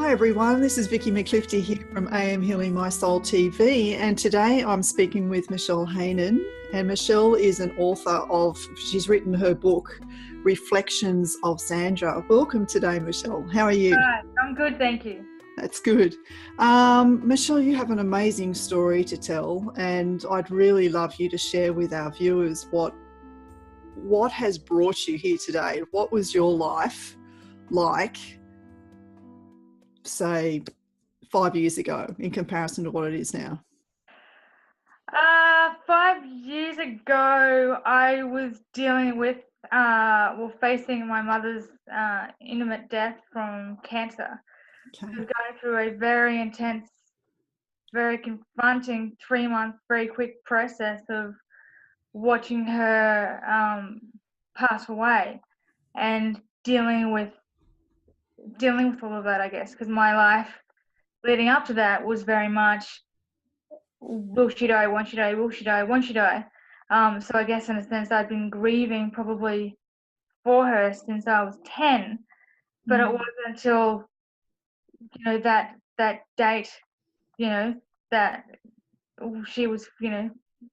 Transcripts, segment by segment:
Hi everyone, this is Vicky McClifty here from AM Healing My Soul TV, and today I'm speaking with Michelle Heynen, and Michelle is an author she's written her book, Reflections of Sandra. Welcome today, Michelle. How are you? Hi, I'm good, thank you. That's good. Michelle, you have an amazing story to tell, and I'd really love you to share with our viewers what has brought you here today. What was your life like, say, 5 years ago in comparison to what it is now? 5 years ago, I was dealing with, facing my mother's imminent death from cancer. Okay. I was going through a very intense, very confronting 3-month, very quick process of watching her pass away and dealing with all of that, I guess, because my life leading up to that was very much, will she die, won't she die, will she die, won't she die? So I guess in a sense I'd been grieving probably for her since I was 10, but it wasn't until, that date, that she was,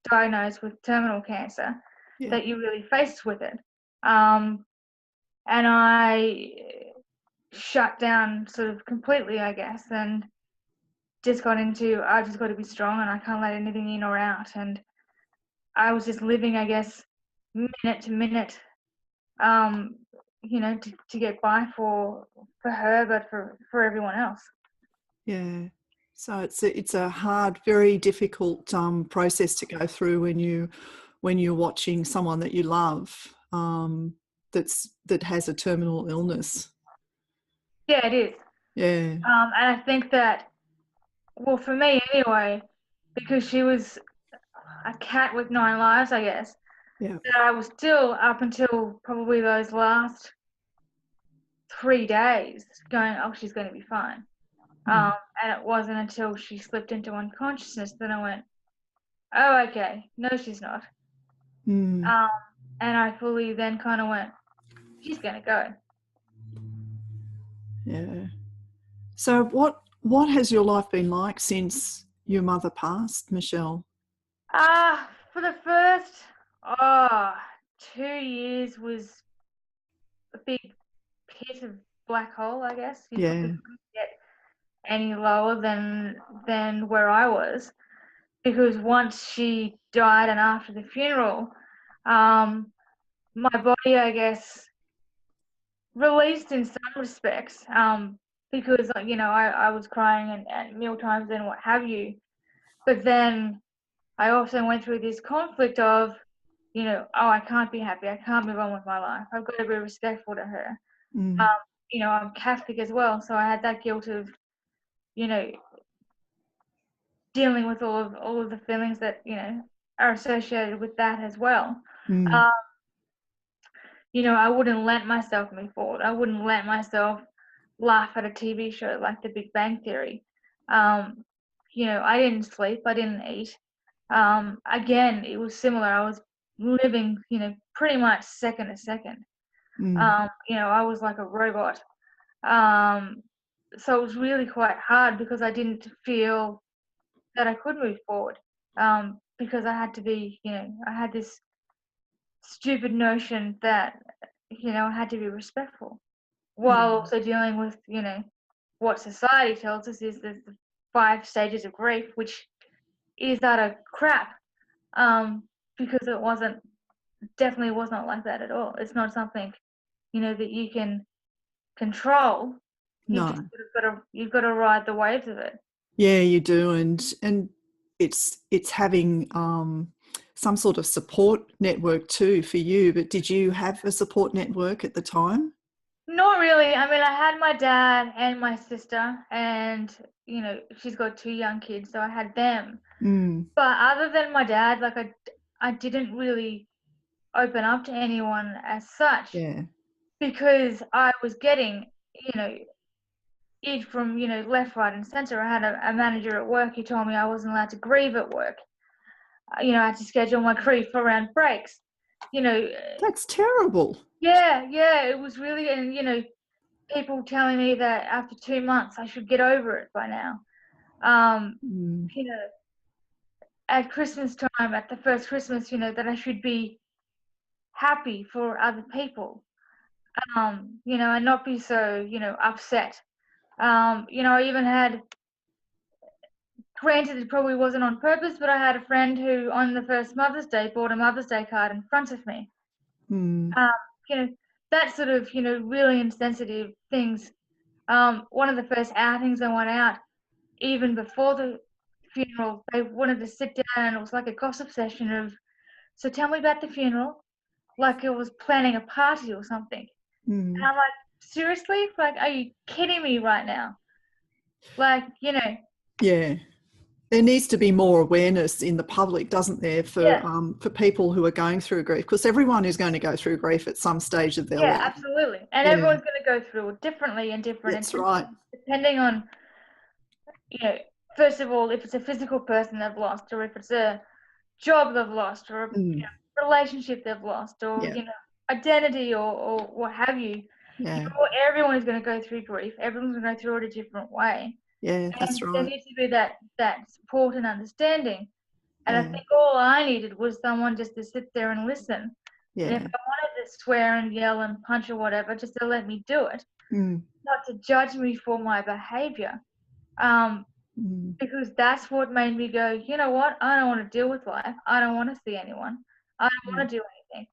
diagnosed with terminal cancer, that you really faced with it. And I shut down sort of completely, I guess, and just got into, I've just got to be strong and I can't let anything in or out. And I was just living, I guess, minute to minute, to get by for her, but for everyone else. Yeah. So it's a hard, very difficult process to go through when you're watching someone that you love that has a terminal illness. Yeah, it is. Yeah. And I think that, well, for me anyway, because she was a cat with 9 lives, I guess. Yeah. That I was still, up until probably those last 3 days, going, oh, she's going to be fine. And it wasn't until she slipped into unconsciousness that I went, oh, okay, no, she's not. And I fully then kind of went, she's going to go. Yeah. So what has your life been like since your mother passed, Michelle? For the first 2 years was a big pit of black hole, I guess. You couldn't get any lower than where I was, because once she died and after the funeral, my body, I guess, released in some respects, because I was crying at meal times and what have you, but then I also went through this conflict of, I can't be happy, I can't move on with my life, I've got to be respectful to her. I'm Catholic as well, so I had that guilt of, dealing with all of the feelings that, are associated with that as well. I wouldn't let myself move forward. I wouldn't let myself laugh at a TV show like The Big Bang Theory. I didn't sleep, I didn't eat. Again, it was similar. I was living, pretty much second to second. I was like a robot. So it was really quite hard because I didn't feel that I could move forward, because I had to be, I had this stupid notion that, I had to be respectful, while also dealing with, what society tells us is there's the 5 stages of grief, which is utter crap, because it definitely was not like that at all. It's not something, that you can control. You've got to ride the waves of it. Yeah, you do, and it's having some sort of support network too for you. But did you have a support network at the time? Not really. I mean, I had my dad and my sister, and she's got 2 young kids, so I had them. But other than my dad, like I didn't really open up to anyone as such. Yeah. Because I was getting, it from, left, right, and center. I had a manager at work who told me I wasn't allowed to grieve at work. I had to schedule my grief around breaks. That's terrible. Yeah, it was really, and people telling me that after 2 months I should get over it by now. You know, at Christmas time, at the first Christmas, you know, that I should be happy for other people, you know, and not be so, you know, upset. You know, I even had, granted it probably wasn't on purpose, but I had a friend who on the first Mother's Day bought a Mother's Day card in front of me. You know, that sort of, you know, really insensitive things. One of the first outings I went out, even before the funeral, they wanted to sit down and it was like a gossip session of, so tell me about the funeral, like it was planning a party or something. And I'm like, seriously? Like, are you kidding me right now? Like, you know. Yeah. There needs to be more awareness in the public, doesn't there, for people who are going through grief, because everyone is going to go through grief at some stage of their life. Yeah, absolutely. And everyone's going to go through it differently and different. That's right. Depending on, you know, first of all, if it's a physical person they've lost, or if it's a job they've lost, or a you know, relationship they've lost, or, you know, identity or what have you. Yeah. Everyone is going to go through grief. Everyone's going to go through it a different way. Yeah, that's and right. There needs to be that support and understanding. And I think all I needed was someone just to sit there and listen. Yeah. And if I wanted to swear and yell and punch or whatever, just to let me do it, not to judge me for my behavior. Because that's what made me go, you know what? I don't want to deal with life. I don't want to see anyone. I don't want to do anything.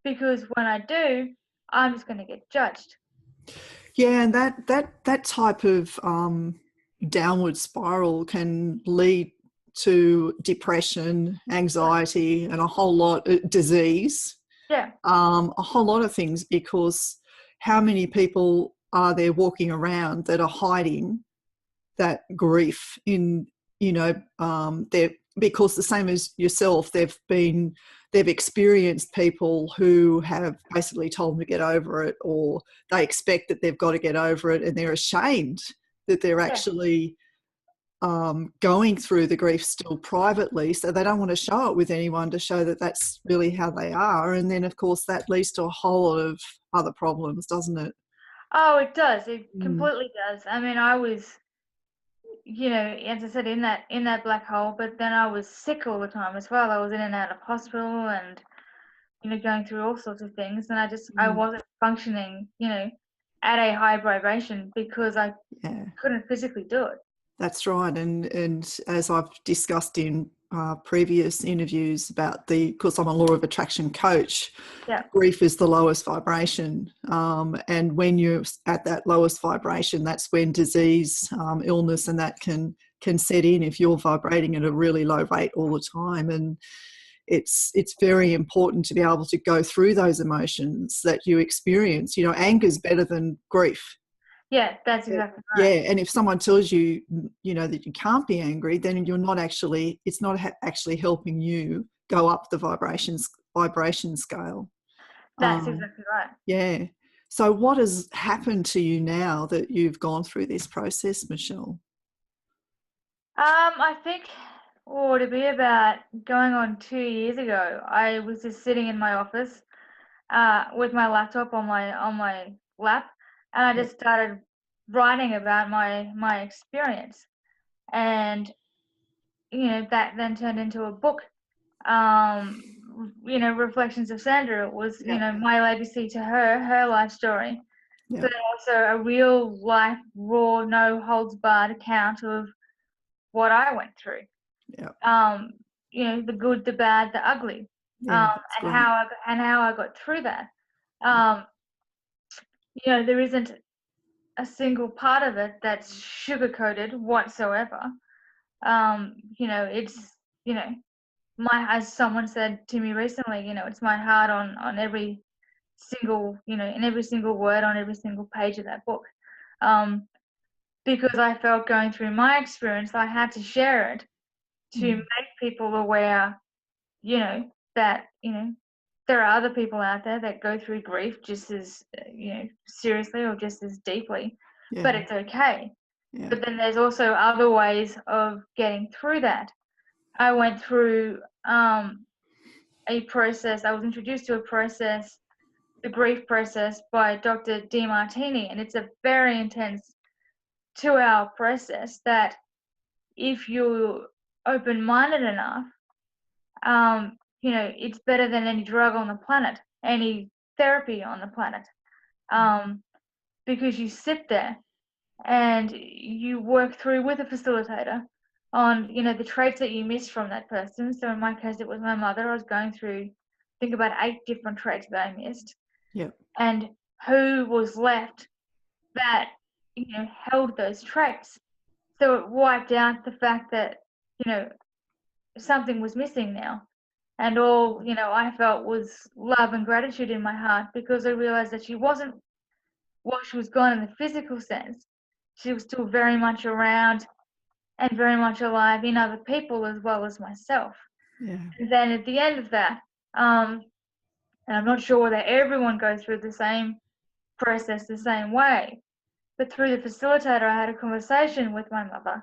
Because when I do, I'm just going to get judged. Yeah, and that type of downward spiral can lead to depression, anxiety, and a whole lot of disease. Yeah. A whole lot of things, because how many people are there walking around that are hiding that grief in, you know, because the same as yourself, they've experienced people who have basically told them to get over it, or they expect that they've got to get over it, and they're ashamed that they're actually going through the grief still privately, so they don't want to show it with anyone to show that that's really how they are. And then, of course, that leads to a whole lot of other problems, doesn't it? Oh, it does. It completely does. I mean, I was, you know, as I said, in that black hole, but then I was sick all the time as well. I was in and out of hospital and, you know, going through all sorts of things, and I wasn't functioning, you know, at a high vibration because I couldn't physically do it. That's right. And as I've discussed in previous interviews about because I'm a law of attraction coach, grief is the lowest vibration. And when you're at that lowest vibration, that's when disease, illness, and that can set in if you're vibrating at a really low rate all the time. And it's very important to be able to go through those emotions that you experience. You know, anger is better than grief. Yeah, that's exactly right. Yeah, and if someone tells you, you know, that you can't be angry, then it's not actually helping you go up the vibration scale. That's exactly right. Yeah. So what has happened to you now that you've gone through this process, Michelle? I think, to be about going on 2 years ago, I was just sitting in my office with my laptop on my lap, and I just started writing about my experience, and, you know, that then turned into a book. You know, Reflections of Sandra. It was, you know, my legacy to her life story, but also a real life, raw, no holds barred account of what I went through. You know, the good, the bad, the ugly, and how I got through that. You know, there isn't a single part of it that's sugar-coated whatsoever. You know, it's, you know, as someone said to me recently, you know, it's my heart on every single, you know, in every single word on every single page of that book. Because I felt going through my experience, I had to share it to make people aware, you know, that, you know, there are other people out there that go through grief just as, you know, seriously or just as deeply, but it's okay. But then there's also other ways of getting through that. I went through a process. I was introduced to a process The Grief Process by Dr. DeMartini, and it's a very intense 2-hour process that, if you're open-minded enough, it's better than any drug on the planet, any therapy on the planet, because you sit there and you work through with a facilitator on, the traits that you miss from that person. So in my case, it was my mother. I was going through, I think, about 8 different traits that I missed. Yep. And who was left that, held those traits. So it wiped out the fact that, something was missing now. And all, I felt was love and gratitude in my heart, because I realized that she wasn't, while she was gone in the physical sense, she was still very much around and very much alive in other people as well as myself. Yeah. And then at the end of that, and I'm not sure whether everyone goes through the same process the same way, but through the facilitator, I had a conversation with my mother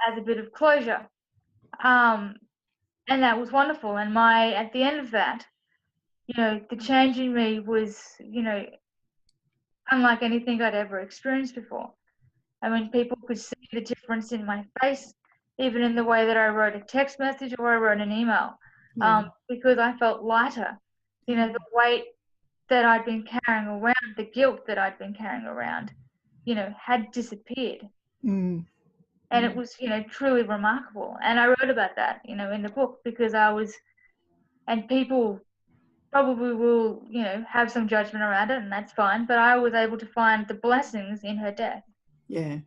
as a bit of closure. And that was wonderful. And at the end of that, the change in me was, unlike anything I'd ever experienced before. I mean, people could see the difference in my face, even in the way that I wrote a text message or I wrote an email, because I felt lighter. The weight that I'd been carrying around, the guilt that I'd been carrying around, had disappeared. And it was, truly remarkable. And I wrote about that, in the book, because and people probably will, have some judgment around it, and that's fine. But I was able to find the blessings in her death. Yeah.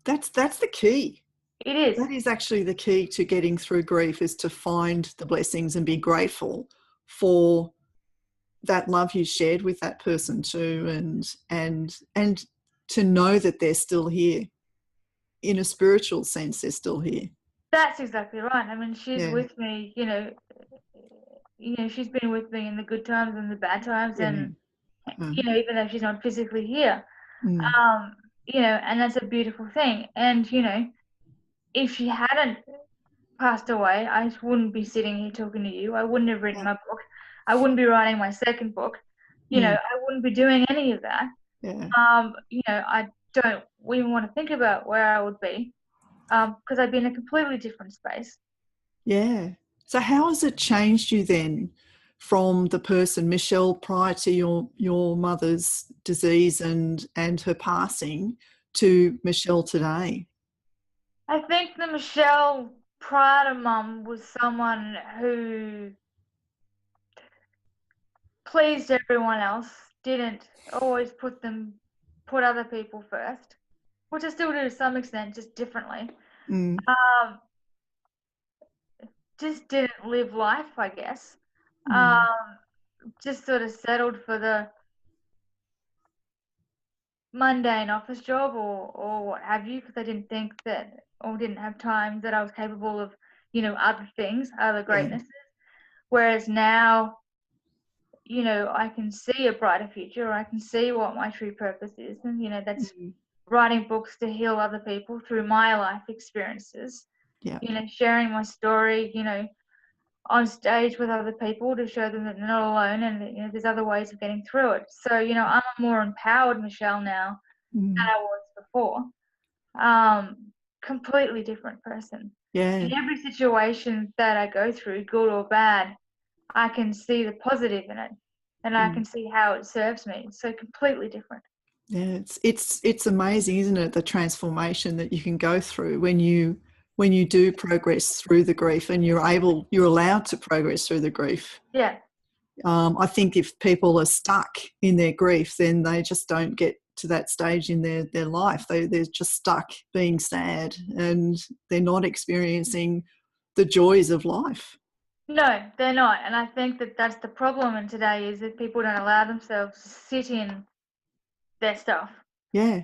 That's the key. It is. That is actually the key to getting through grief, is to find the blessings and be grateful for that love you shared with that person too, and to know that they're still here. In a spiritual sense, they're still here. That's exactly right. I mean, she's with me, she's been with me in the good times and the bad times, and even though she's not physically here, and that's a beautiful thing. And if she hadn't passed away, I wouldn't be sitting here talking to you. I wouldn't have written my book. I wouldn't be writing my second book. I wouldn't be doing any of that. I don't even want to think about where I would be, because I'd be in a completely different space. Yeah. So how has it changed you then, from the person Michelle prior to your mother's disease and her passing to Michelle today? I think the Michelle prior to Mum was someone who pleased everyone else, didn't always put other people first, which I still do to some extent, just differently. Just didn't live life, I guess. Just sort of settled for the mundane office job or what have you, because I didn't think that, or didn't have time that I was capable of, other things, other greatnesses. Whereas now, I can see a brighter future, or I can see what my true purpose is. And, that's writing books to heal other people through my life experiences. Sharing my story, on stage with other people to show them that they're not alone, and there's other ways of getting through it. So I'm a more empowered Michelle now than I was before. Completely different person. In every situation that I go through, good or bad, I can see the positive in it, and I can see how it serves me. So completely different. Yeah, it's amazing, isn't it, the transformation that you can go through when you do progress through the grief, and you're allowed to progress through the grief. Yeah. I think if people are stuck in their grief, then they just don't get to that stage in their life. They're just stuck being sad, and they're not experiencing the joys of life. No, they're not. And I think that that's the problem in today, is that people don't allow themselves to sit in their stuff. Yeah.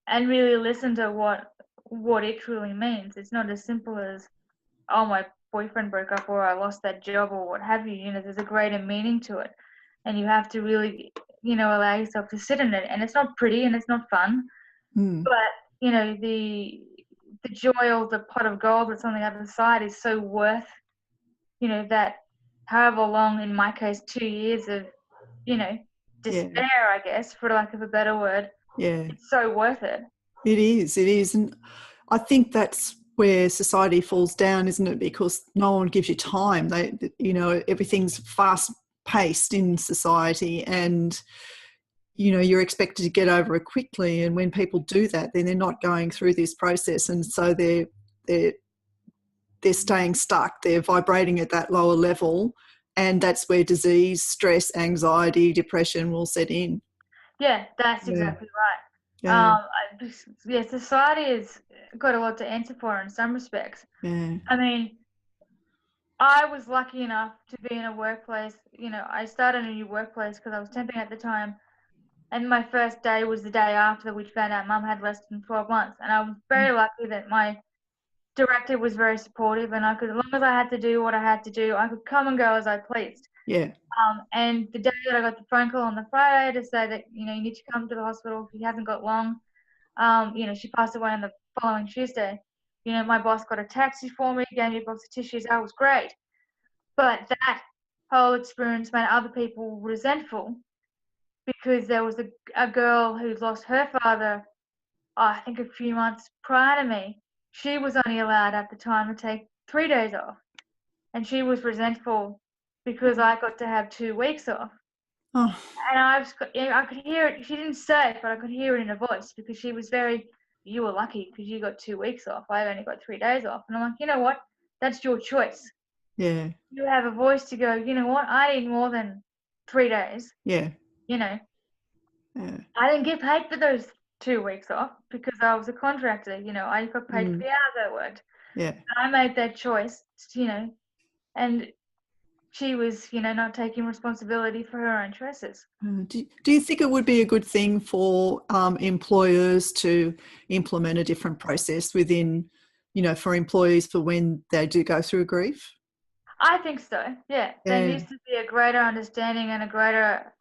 And really listen to what it truly means. It's not as simple as, oh, my boyfriend broke up, or I lost that job, or what have you. There's a greater meaning to it, and you have to really, allow yourself to sit in it. And it's not pretty and it's not fun, but the joy, or the pot of gold that's on the other side, is so worth, that however long, in my case 2 years of Yeah. despair, I guess, for lack of a better word, Yeah. it's so worth it. It is. And I think that's where society falls down, isn't it? Because no one gives you time. Everything's fast paced in society, and, you're expected to get over it quickly. And when people do that, then they're not going through this process. And so they're staying stuck. They're vibrating at that lower level. And that's where disease, stress, anxiety, depression will set in. Yeah, that's Yeah. exactly right. Yeah. Yeah, society has got a lot to answer for in some respects. Yeah. I mean, I was lucky enough to be in a workplace. I started a new workplace because I was temping at the time, and my first day was the day after we'd found out Mum had less than 12 months. And I was very lucky that my director was very supportive, and as long as I had to do what I had to do, I could come and go as I pleased. Yeah. And the day that I got the phone call on the Friday to say that, you need to come to the hospital, he hasn't got long. She passed away on the following Tuesday. My boss got a taxi for me, gave me a box of tissues. That was great. But that whole experience made other people resentful, because there was a girl who lost her father, I think a few months prior to me. She was only allowed at the time to take 3 days off. And she was resentful because I got to have 2 weeks off. Oh. And I could hear it. She didn't say it, but I could hear it in her voice, because she was you were lucky because you got 2 weeks off. I only got 3 days off. And I'm like, you know what? That's your choice. Yeah. You have a voice to go, you know what? I need more than 3 days. Yeah. Yeah. I didn't get paid for those 2 weeks off because I was a contractor. I got paid for the hours I worked. Yeah. And I made that choice, and she was, not taking responsibility for her own choices. Do you think it would be a good thing for employers to implement a different process within, for employees for when they do go through grief? I think so, yeah. There needs to be a greater understanding and a greater,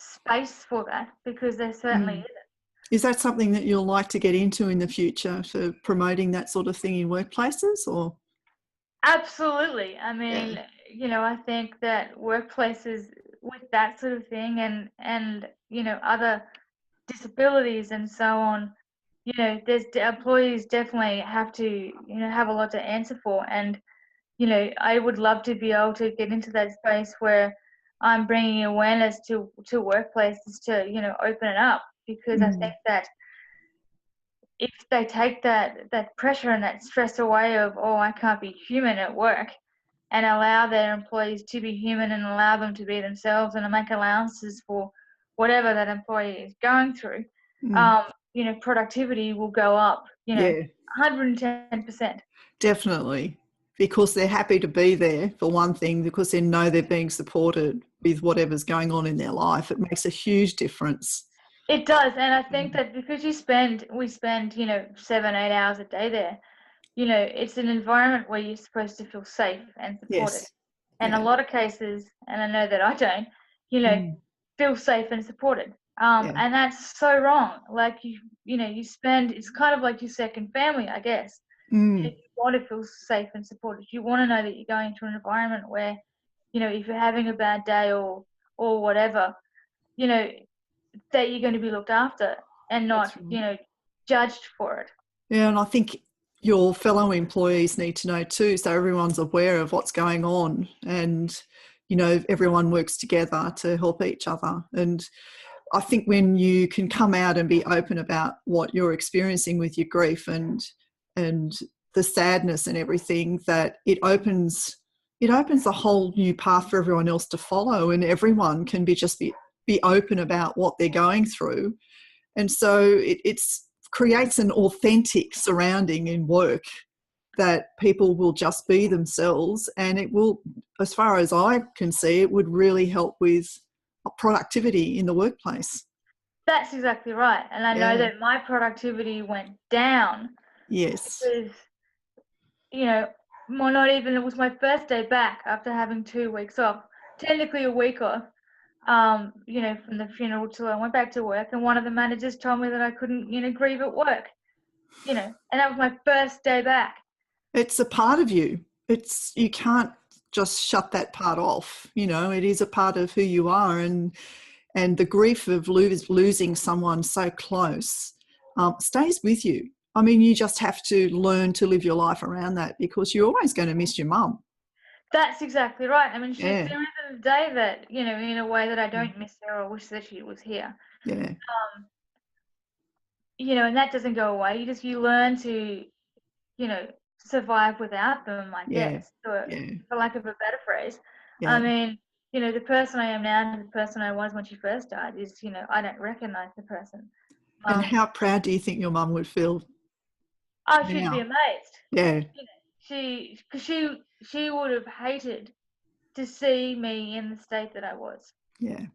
space for that, because there certainly isn't. Is that something that you'll like to get into in the future, for promoting that sort of thing in workplaces, or? Absolutely. I mean, I think that workplaces with that sort of thing and other disabilities and so on, there's employees definitely have to, have a lot to answer for. And, I would love to be able to get into that space where I'm bringing awareness to workplaces to, open it up, because I think that if they take that pressure and that stress away of, oh, I can't be human at work, and allow their employees to be human and allow them to be themselves and make allowances for whatever that employee is going through, productivity will go up, 110%. Definitely. Because they're happy to be there, for one thing, because they know they're being supported with whatever's going on in their life. It makes a huge difference. It does. And I think that because we spend, 7-8 hours a day there, it's an environment where you're supposed to feel safe and supported. Yes. And a lot of cases, and I know that I don't, feel safe and supported. And that's so wrong. Like, you spend, it's kind of like your second family, I guess. If you want to feel safe and supported, you want to know that you're going to an environment where, if you're having a bad day or whatever, that you're going to be looked after and not, judged for it. Yeah, and I think your fellow employees need to know too, so everyone's aware of what's going on, and, everyone works together to help each other. And I think when you can come out and be open about what you're experiencing with your grief and the sadness and everything, that it opens a whole new path for everyone else to follow, and everyone can be open about what they're going through. And so it creates an authentic surrounding in work, that people will just be themselves, and it will, as far as I can see, it would really help with productivity in the workplace. That's exactly right. And I know that my productivity went down. Yes. Because, not even, it was my first day back after having 2 weeks off, technically a week off, from the funeral till I went back to work. And one of the managers told me that I couldn't, grieve at work, and that was my first day back. It's a part of you. You can't just shut that part off. It is a part of who you are, and the grief of losing someone so close stays with you. I mean, you just have to learn to live your life around that, because you're always going to miss your mum. That's exactly right. I mean, Yeah. there isn't a day that, in a way that I don't miss her or wish that she was here. Yeah. And that doesn't go away. You learn to, survive without them, I guess, for lack of a better phrase. Yeah. I mean, the person I am now and the person I was when she first died is, I don't recognize the person. And how proud do you think your mum would feel? Oh, she'd be amazed. Yeah. Because she would have hated to see me in the state that I was. Yeah.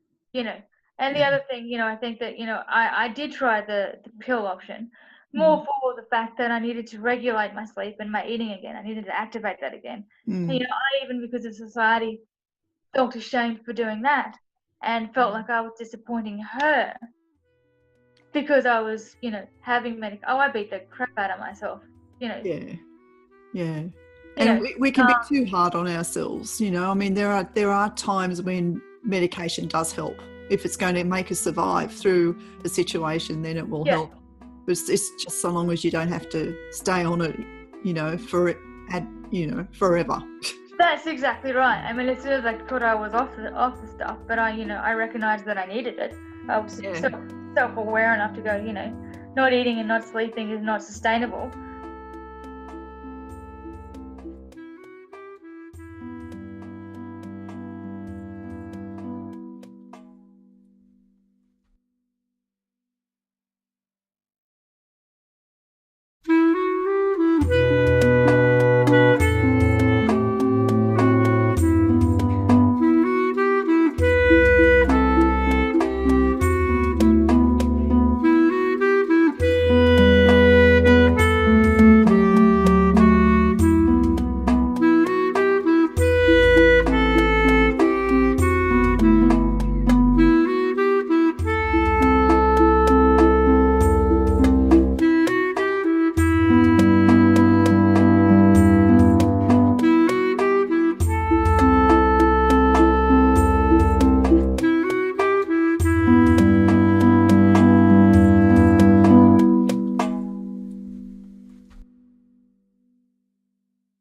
And the other thing, I think that, I did try the pill option more for the fact that I needed to regulate my sleep and my eating again. I needed to activate that again. And, I, even because of society, felt ashamed for doing that and felt like I was disappointing her because I was, having I beat the crap out of myself, Yeah. And we can be too hard on ourselves, I mean, there are times when medication does help. If it's going to make us survive through a situation, then it will help. It's just so long as you don't have to stay on it, forever. That's exactly right. I mean, it's sort of like I thought I was off the stuff, but I recognized that I needed it. I was self-aware enough to go, not eating and not sleeping is not sustainable.